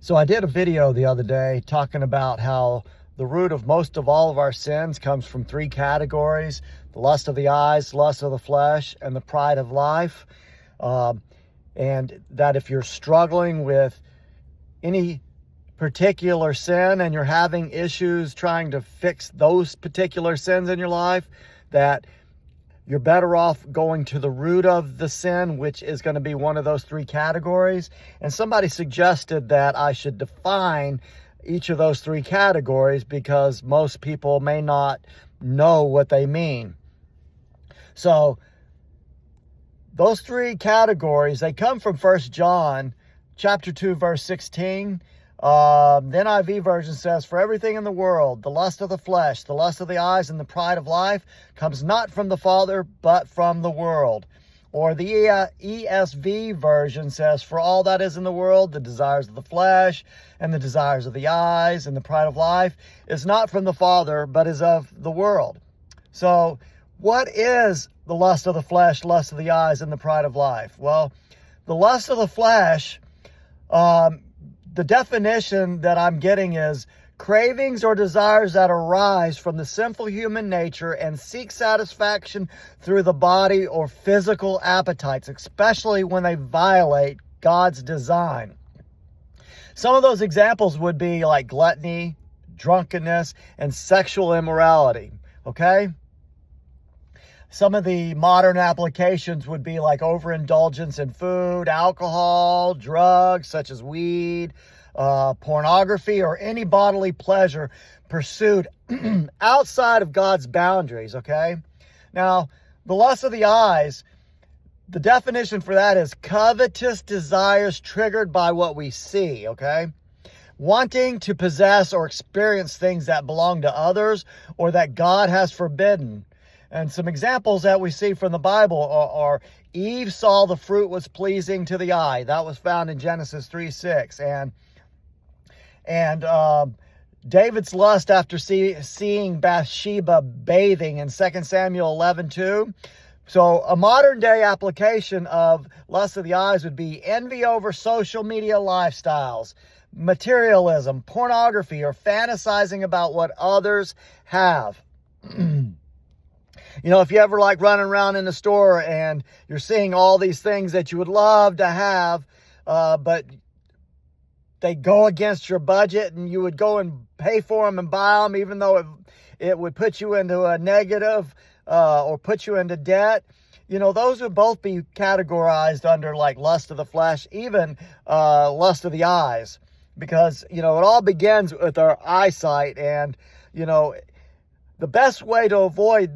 So I did a video the other day talking about how the root of most of all of our sins comes from three categories: the lust of the eyes, lust of the flesh, and the pride of life. And that if you're struggling with any particular sin and you're having issues trying to fix those particular sins in your life, that you're better off going to the root of the sin, which is going to be one of those three categories. And somebody suggested that I should define each of those three categories because most people may not know what they mean. So those three categories, they come from 1 John chapter 2, verse 16. The NIV version says, "For everything in the world, the lust of the flesh, the lust of the eyes, and the pride of life comes not from the Father, but from the world." Or the ESV version says, "For all that is in the world, the desires of the flesh, and the desires of the eyes, and the pride of life, is not from the Father, but is of the world." So, what is the lust of the flesh, lust of the eyes, and the pride of life? Well, the lust of the flesh, the definition that I'm getting is cravings or desires that arise from the sinful human nature and seek satisfaction through the body or physical appetites, especially when they violate God's design. Some of those examples would be like gluttony, drunkenness, and sexual immorality, okay? Some of the modern applications would be like overindulgence in food, alcohol, drugs such as weed, pornography, or any bodily pleasure pursued outside of God's boundaries, okay? Now, the lust of the eyes, the definition for that is covetous desires triggered by what we see, okay? Wanting to possess or experience things that belong to others or that God has forbidden. And some examples that we see from the Bible are Eve saw the fruit was pleasing to the eye. That was found in Genesis 3:6. And David's lust after seeing Bathsheba bathing in 2 Samuel 11:2. So a modern day application of lust of the eyes would be envy over social media lifestyles, materialism, pornography, or fantasizing about what others have. You know, if you ever like running around in the store and you're seeing all these things that you would love to have, but they go against your budget and you would go and pay for them and buy them, even though it would put you into a negative or put you into debt. You know, those would both be categorized under like lust of the flesh, even lust of the eyes, because, you know, it all begins with our eyesight. And, you know, the best way to avoid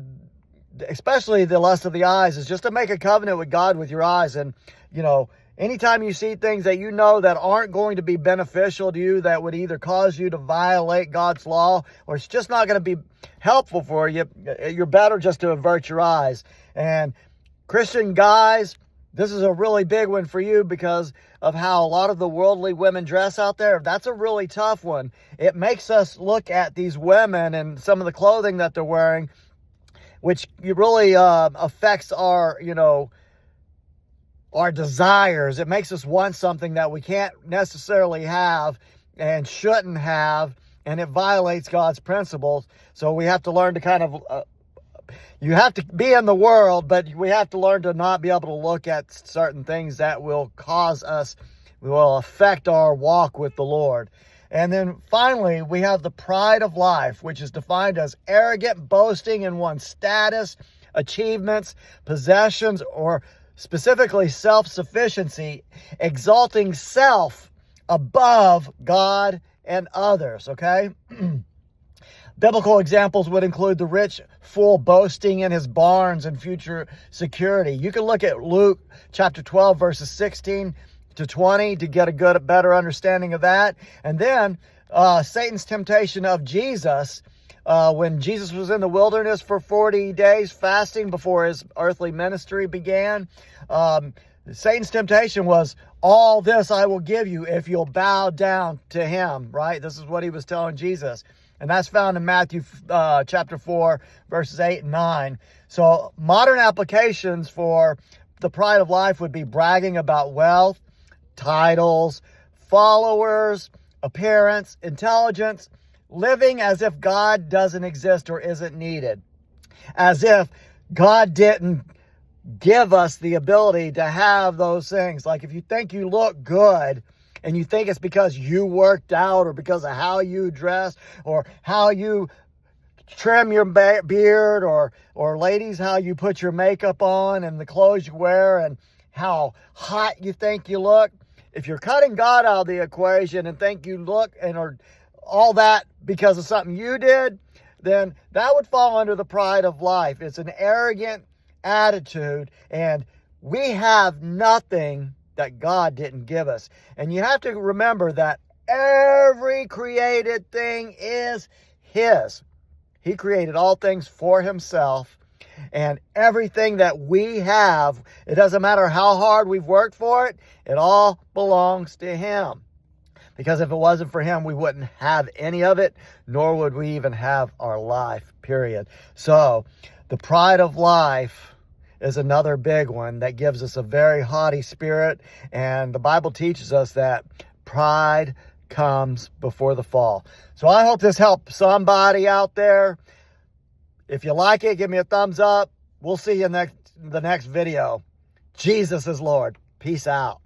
especially the lust of the eyes is just to make a covenant with God with your eyes. And, you know, anytime you see things that you know that aren't going to be beneficial to you, that would either cause you to violate God's law or it's just not going to be helpful for you, you're better just to avert your eyes. And Christian guys, this is a really big one for you because of how a lot of the worldly women dress out there. That's a really tough one. It makes us look at these women and some of the clothing that they're wearing, which really affects our, you know, our desires. It makes us want something that we can't necessarily have and shouldn't have, and it violates God's principles. So we have to learn to kind of, you have to be in the world, but we have to learn to not be able to look at certain things that will cause us, will affect our walk with the Lord. And then finally, we have the pride of life, which is defined as arrogant boasting in one's status, achievements, possessions, or specifically self-sufficiency, exalting self above God and others, okay? Biblical examples would include the rich fool boasting in his barns and future security. You can look at Luke chapter 12, verses 16 to 20 to get a better understanding of that. And then Satan's temptation of Jesus, when Jesus was in the wilderness for 40 days fasting before his earthly ministry began. Satan's temptation was, all this I will give you if you'll bow down to him, right? This is what he was telling Jesus. And that's found in Matthew chapter 4, verses 8 and 9. So modern applications for the pride of life would be bragging about wealth, titles, followers, appearance, intelligence, living as if God doesn't exist or isn't needed. As if God didn't give us the ability to have those things. Like if you think you look good and you think it's because you worked out or because of how you dress or how you trim your beard or ladies, how you put your makeup on and the clothes you wear and how hot you think you look. If you're cutting God out of the equation and think you look and are all that because of something you did, then that would fall under the pride of life. It's an arrogant attitude, and we have nothing that God didn't give us. And you have to remember that every created thing is His. He created all things for Himself, and everything that we have, it doesn't matter how hard we've worked for it, it all belongs to Him. Because if it wasn't for Him, we wouldn't have any of it, nor would we even have our life, period. So, the pride of life is another big one that gives us a very haughty spirit. And the Bible teaches us that pride comes before the fall. So I hope this helped somebody out there. If you like it, give me a thumbs up. We'll see you in the next video. Jesus is Lord. Peace out.